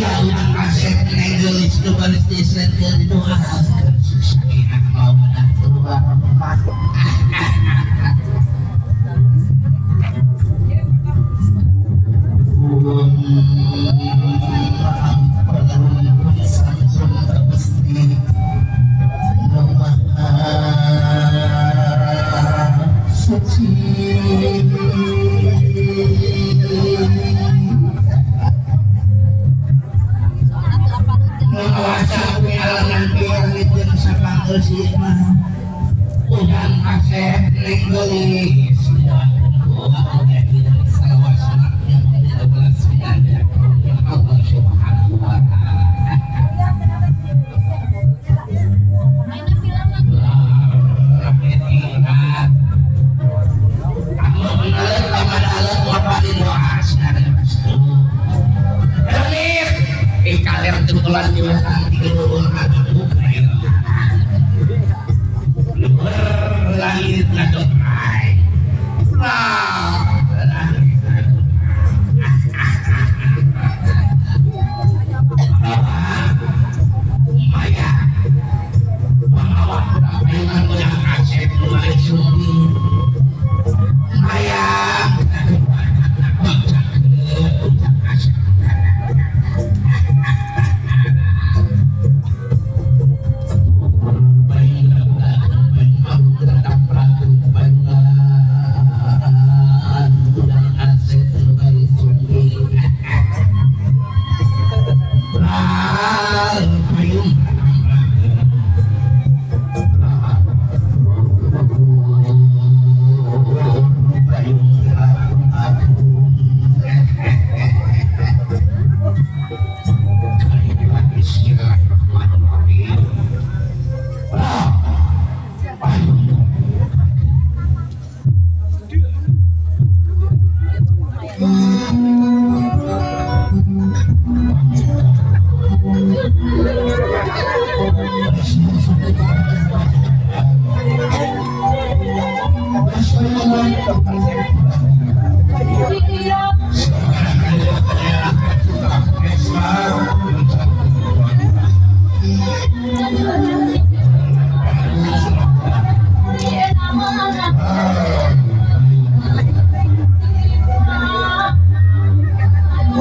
udah kaset nenggelis ke baris desa ke doakan sakinah mawadah warahmah. Udah kaset nenggelis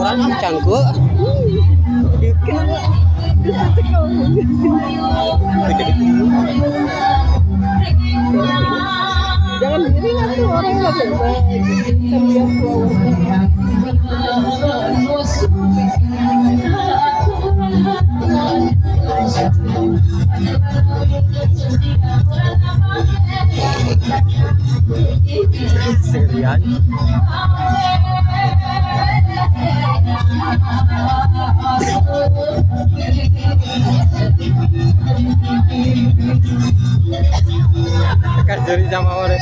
orang cangkul jangan diiringan tuh orang serian kasih sama orang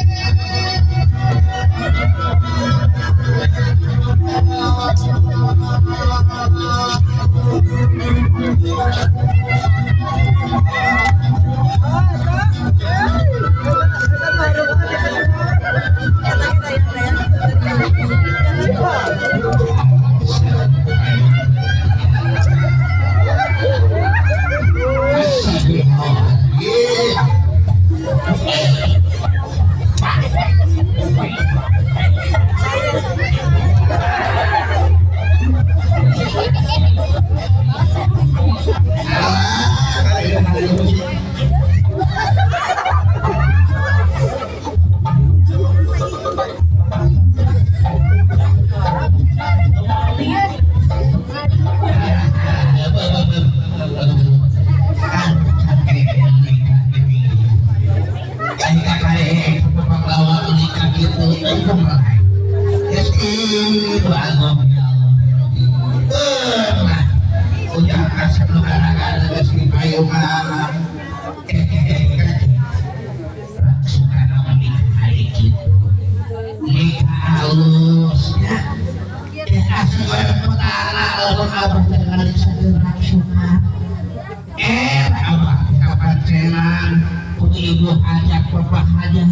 ibu ajak bapak aja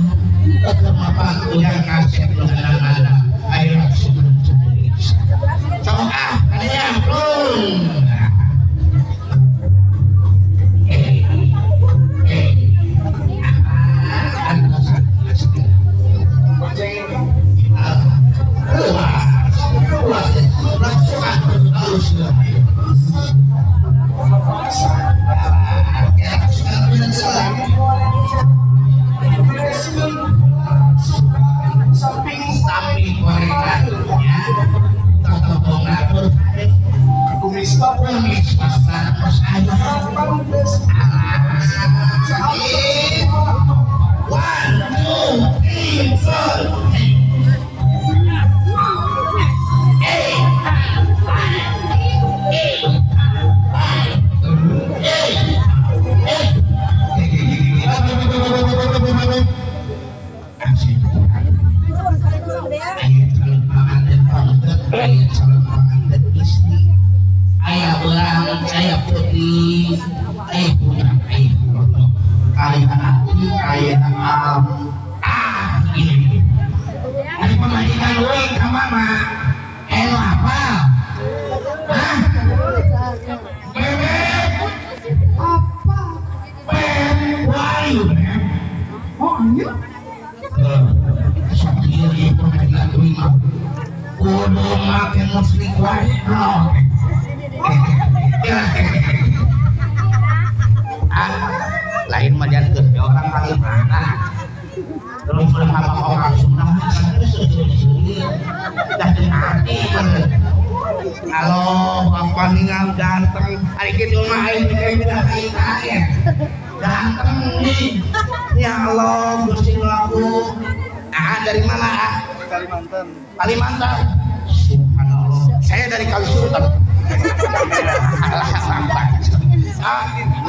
ke bapak udah kasih ada air sebelum jadi coba kalian Samping koreknya totobong dapur kumis pasar pos ayam one two three four ayah orang, ayah putih, ayah punya, ayah produk, ayah hati, ayah ini. Ada pemajikan gue ke mama, apa? Hah? Bebek? Apa? Bebek? Wayu, bebek? Oh, iya? Sakit ya pemajikan gue mah. Kudu makin muslim wae. Lain mah jangan kerja orang kali mana terus sama orang Sunda kalau bapak ningal ganteng hari gitu mah aing kayak ganteng nih ya Allah Gusti lagu dari mana Kalimantan subhanallah saya dari Kalimantan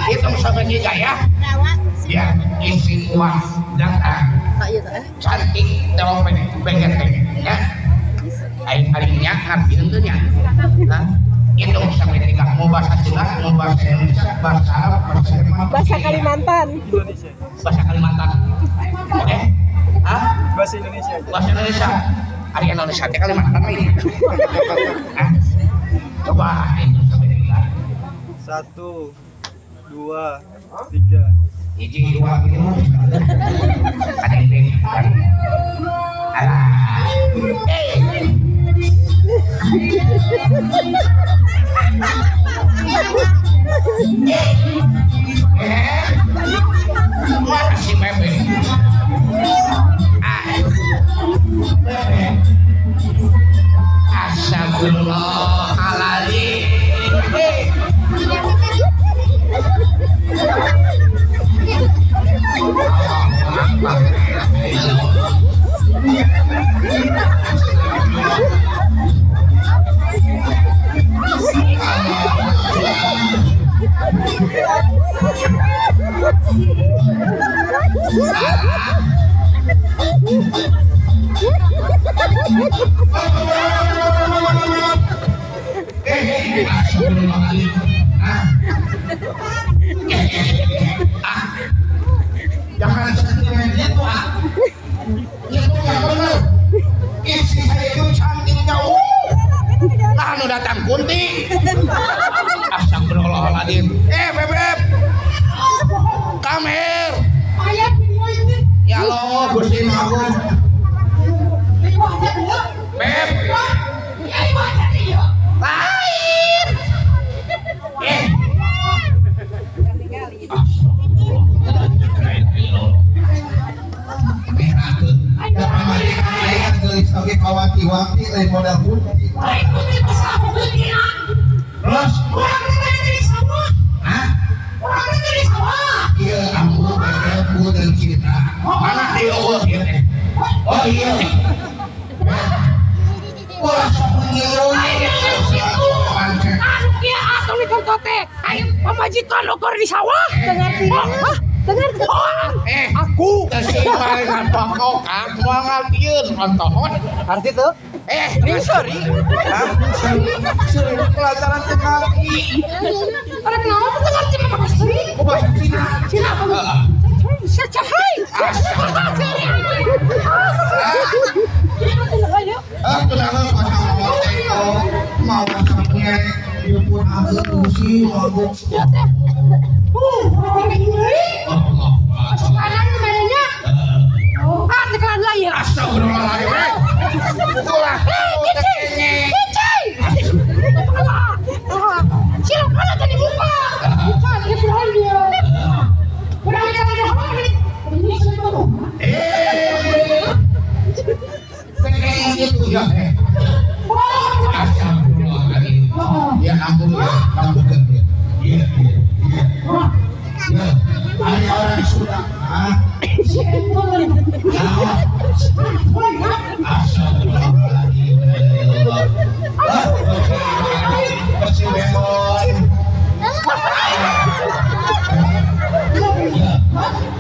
itu sampai juga ya isi uang data cantik terong pengen ya aing-aingnya ngambil tuh nya itu sampai tiga mau bahasa jelas mau bahasa Indonesia bahasa Arab bahasa Kalimantan oke bahasa Indonesia hari Indonesia Kalimantan lagi coba itu sampai tiga 1, 2, 3 hiji dua gitu ada yang alah mana si bebek bebek astagfirullahaladzim jangan sentimen itu itu nggak benar isi saya itu cantiknya nah nu datang kunti astagfirullahaladzim bebek kamer ya Allah Gusti aku beb lain kawati-wati lain modal putih terus iya ambu bebekku dan cinta mana dia oh iya wah sepengiru kia atau likor tote ayo pemajikan lokor di sawah dengar aku kesimbangan pokok aku ngaltieun nonton arti tuh ini sorry suruh pelajaran teknologi orang kenapa dengar cina bahasa Cina cahai aku dalam mau sampai pun agak usi mabuk kanan kemarinya tekan layar astagfirullahaladzim itulah kecil kampung ya, kampung ya. Iya. Ya, ada orang Sunda.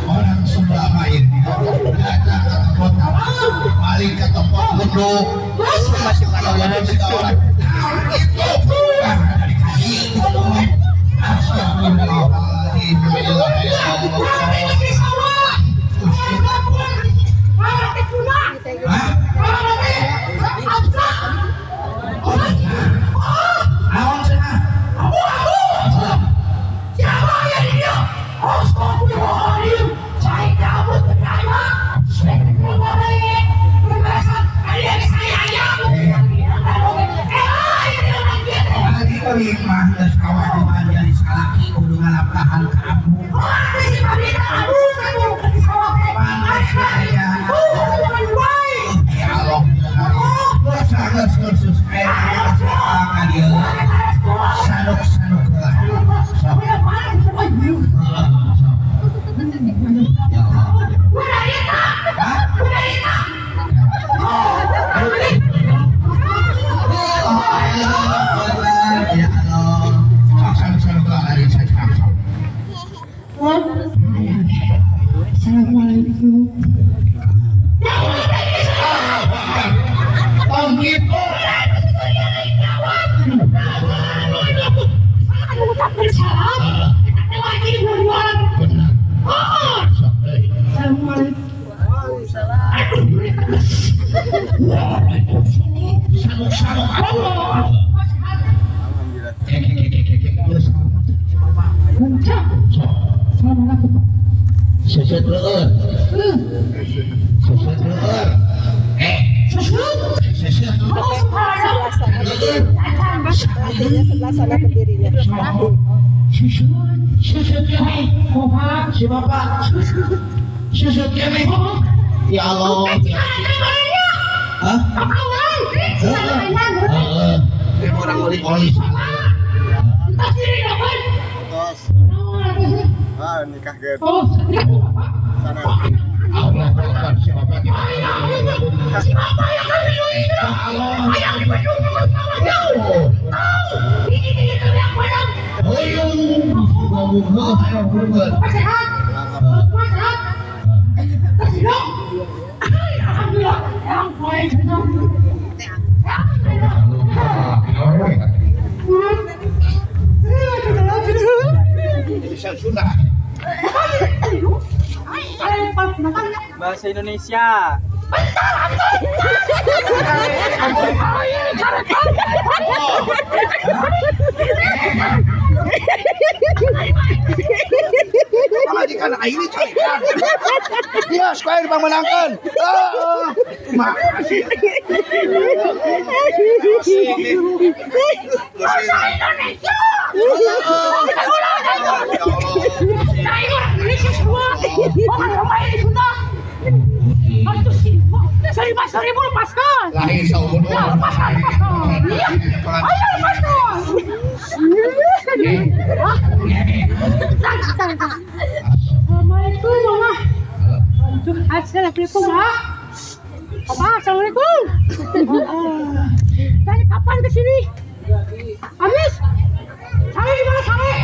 Orang Sunda main datang ke kota, paling ke tempat duduk, masih pada orang sekolah. Mas kawan jadi salaki kudu ngalapahan kamu. Assalamualaikum. Seset leer. Sebelah sana berdirinya. Si bapak. Ya Allah. Hah? Orang oli Nikah gitu. Sana. Allah Akbar, siapa yang sudah Bahasa Indonesia. Majikan ini carikan. Dia supaya dipemenangkan. Makasih. Sorry, lepaskan. Lahir saumur. Lepaskan. Iya. Ayo lepaskan. Assalamualaikum, Mama. Assalamualaikum, Ma. Papa, assalamualaikum. Dari kapan ke sini? Habis? Sare di mana Sare?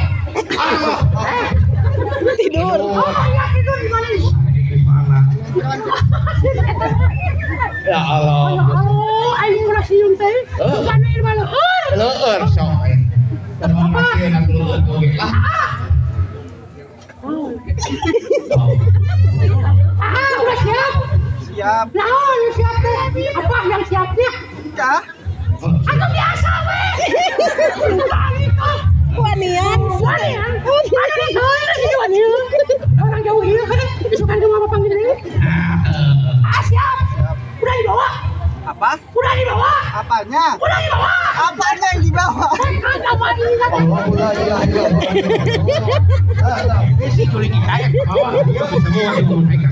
Tidur. Oh, ya tidur di mana? Ya Allah. Ayo ulah siung teh. Bukan di mana? Leueur sok. Apa? Udah siap? Siap. Nah, lu siap teh. Apa yang siapnya? Nikah. Aku biasa weh. Wanian. Ada di sini wanian. Orang jauh ini kan disukan ke mama panggil ini. Siap. Udah dibawa. Apa? Udah dibawa. Apanya? Udah dibawa. Apanya yang dibawa? Apa ini kan? Isi kulit kayak bawah dia semua itu naik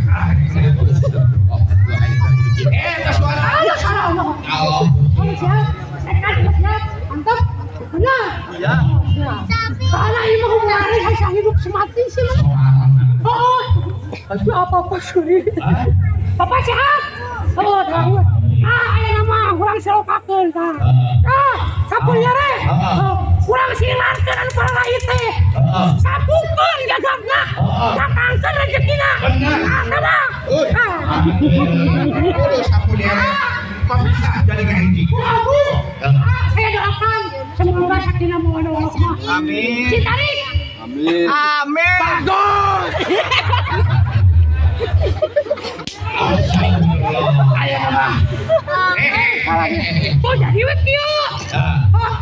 ke suara. Allah. Allah. Siap. Siap. Mantap. Benar. Iya. Karena ini mau kemarin saya hidup semati sih. Oh, itu apa sih? Papa sehat? Oh, tahu. Ayo nama kurang selokakeun tah. Sapunya re. Kurang silarkeun anu pala teh. Sapukeun gagangna. Datangkeun rezekina. Bener. Sapunya re. Kok bisa jadi ngaji? Saya doakan semoga sakinah mawaddah warahmah. Amin. Citarik. Amin. Amin. Bagus. Ayo nama. Oh jadi begitu.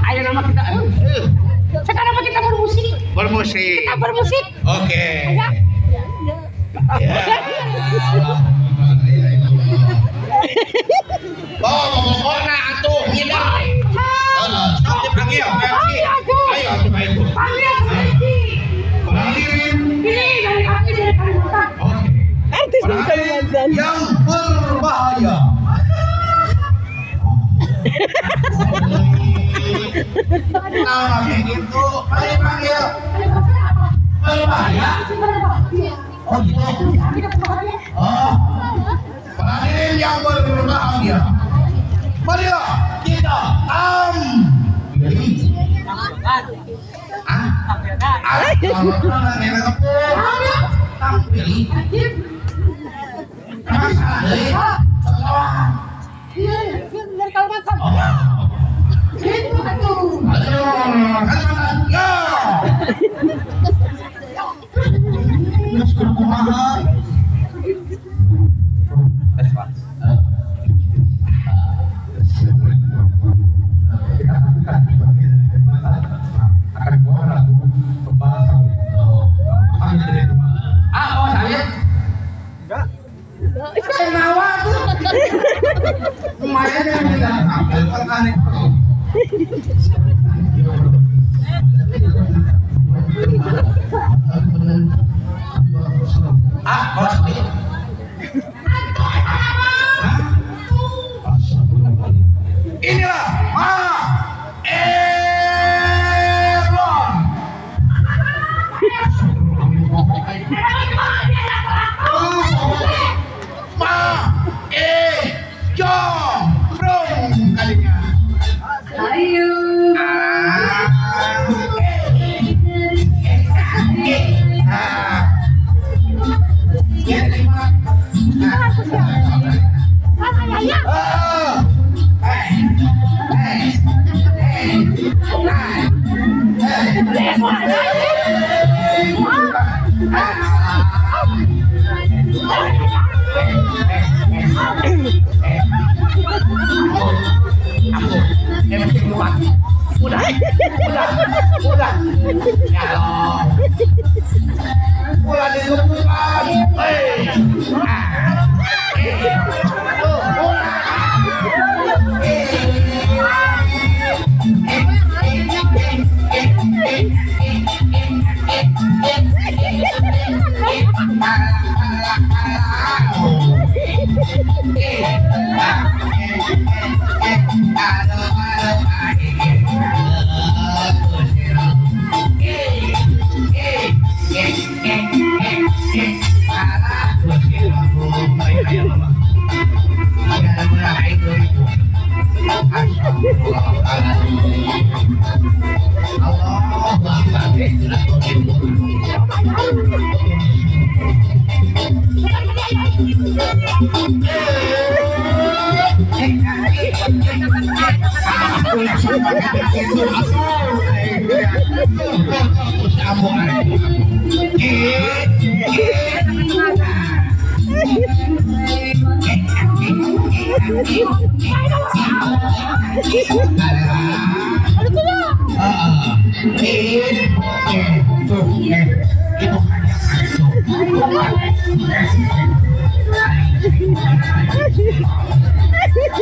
Ayo nama kita. Sekarang apa kita bermusik? Bermusik. Kita bermusik. Oke. Ya. Pokoknya atuh ngidam. Sok dipanggil. Ayo itu. Panggil. Panggilin. Ini dari kami dari Kalimantan. Oke. Artis dari Kalimantan. Yang berbahaya. Nah, begitu. Ayo panggil. Berbahaya. Oh gitu. Oh. Panggilin yang berbahaya. Mari kita ambil. Dari Kalimantan. Inilah udah. Ya Allah. Udah ditemukan.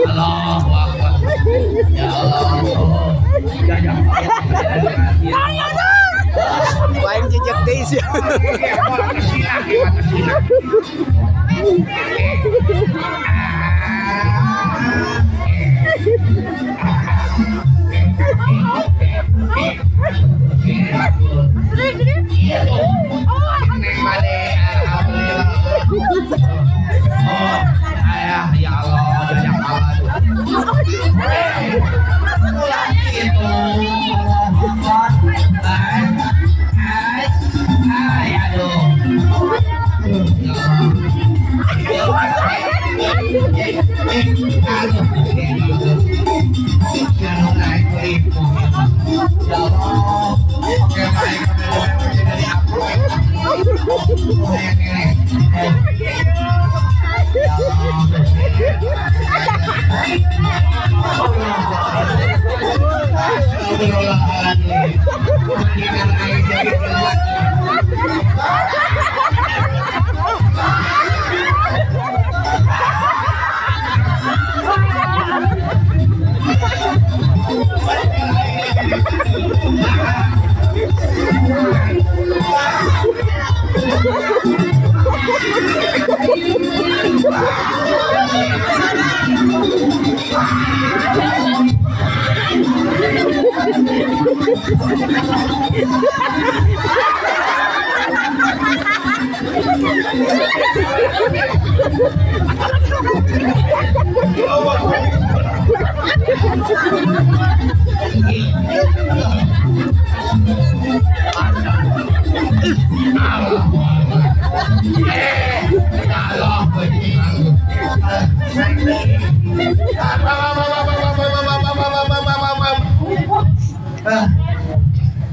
Allahu Akbar. Ya Allah. Lain jejak deh sih.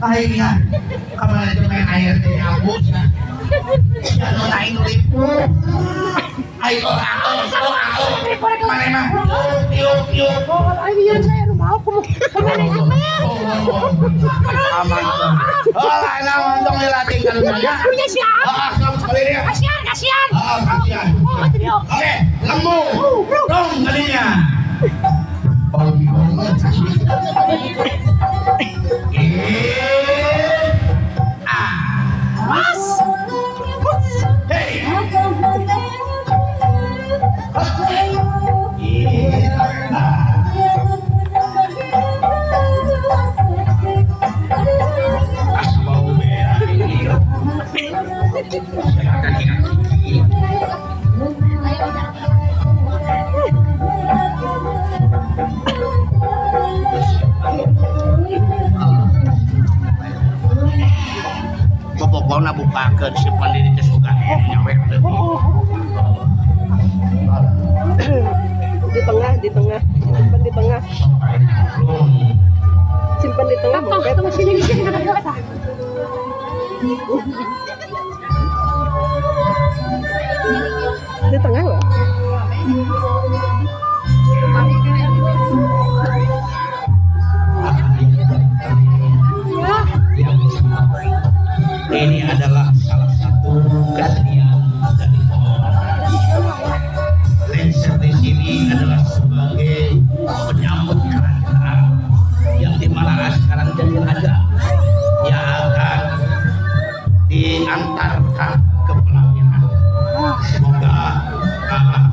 Akhirnya kemana itu main air di nyambut ya jangan naik ulit ayo mana emang yuk Ayo saya rumah aku aman oh lah enak dong ngelatih kalau aja punya siapa? kamu sekali dia Kasihan. kasihan Oh, oke lembu dong kalinya bagi banget Mas. hey pokoknya buka ke simpan diri ke surga nyawet Di tengah, simpan di tengah. Simpan di tengah, Toh, tunggu sini. Di tengah loh. ini adalah salah satu kesenian dari pohon. Lengser di sini adalah sebagai penyambut kerajaan yang dimana sekarang jadi raja yang akan diantarkan ke pelaminan. Semoga kakak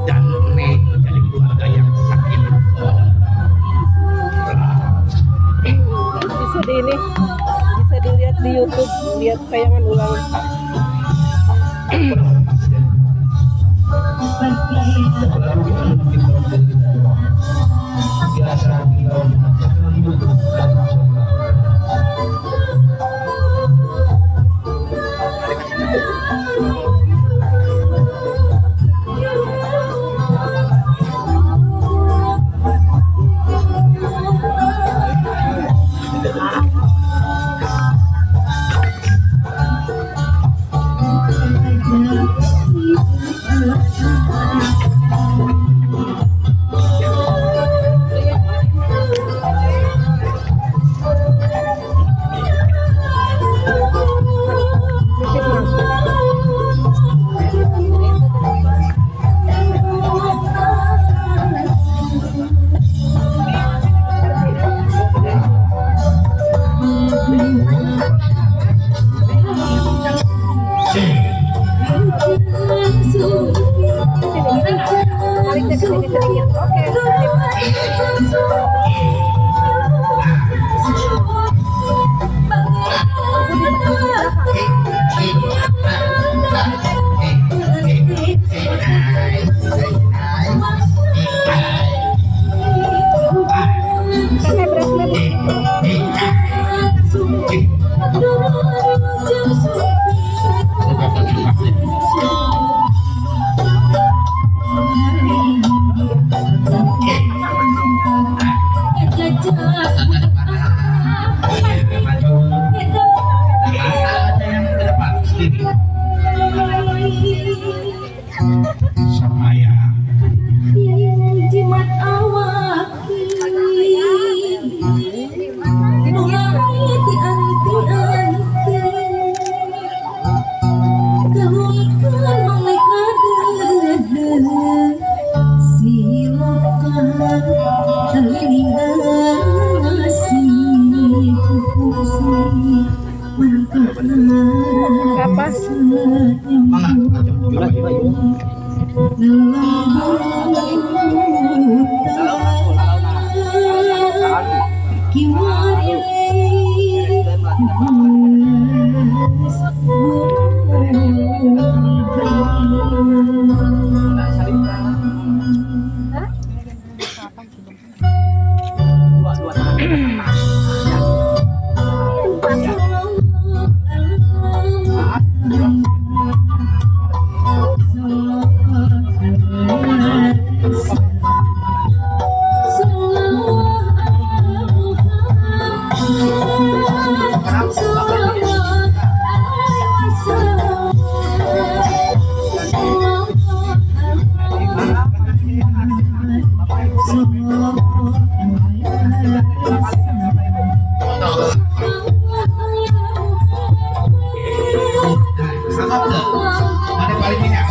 dan Neng menjadi keluarga yang sakinah. Bisa di ini, bisa dilihat di YouTube, lihat tayangan ulang. Pakai bracelet. Jimat awak Apa? Ada paling minyak.